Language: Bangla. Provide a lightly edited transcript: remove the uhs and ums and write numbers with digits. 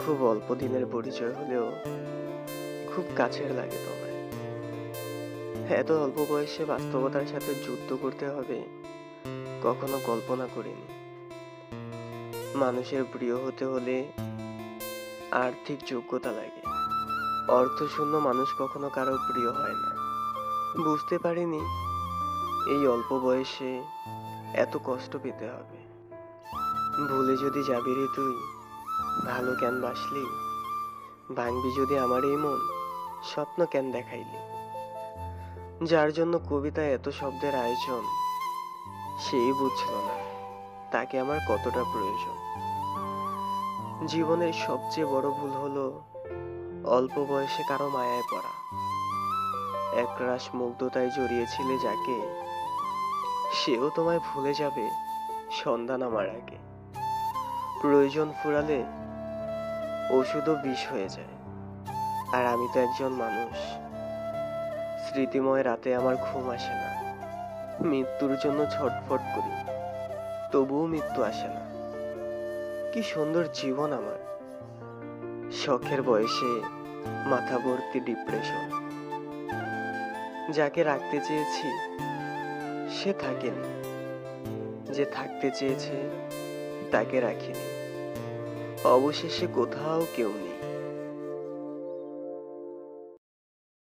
খুব অল্প দিনের পরিচয় হলেও খুব কাছের লাগে তোমায়। এত অল্প বয়সে বাস্তবতার সাথে যুদ্ধ করতে হবে কখনো কল্পনা করিনি। মানুষের প্রিয় হতে হলে আর্থিক যোগ্যতা লাগে। অর্থশূন্য মানুষ কখনো কারো প্রিয় হয় না। বুঝতে পারিনি এই অল্প বয়সে এত কষ্ট পেতে হবে। ভুলে যদি যাবি রে তুই, ভালো কেন বাসলি? ভাঙবি যদি আমার এই মন, স্বপ্ন কেন দেখাইলি? যার জন্য কবিতায় এত শব্দের আয়োজন, সেই বুঝছিল না তাকে আমার কতটা প্রয়োজন। জীবনের সবচেয়ে বড় ভুল হলো অল্প বয়সে কারো মায়ায় পড়া। একরাশ মুগ্ধতায় জড়িয়েছিলে যাকে, সেও তোমায় ভুলে যাবে সন্ধ্যা নামার আগে। প্রয়োজন ফুরালে ওষুধও বিষ হয়ে যায়। আর আমি তো একজন মানুষ, স্মৃতিময় রাতে আমার ঘুম আসে না। মৃত্যুর জন্য ছটফট করি, তবুও মৃত্যু আসে না। কি সুন্দর জীবন আমার, শখের বয়সে মাথা ভর্তি ডিপ্রেশন। যাকে রাখতে চেয়েছি সে থাকেনি, যে থাকতে চেয়েছে তাকে রাখিনি। অবশেষে কোথাও কেউ নেই।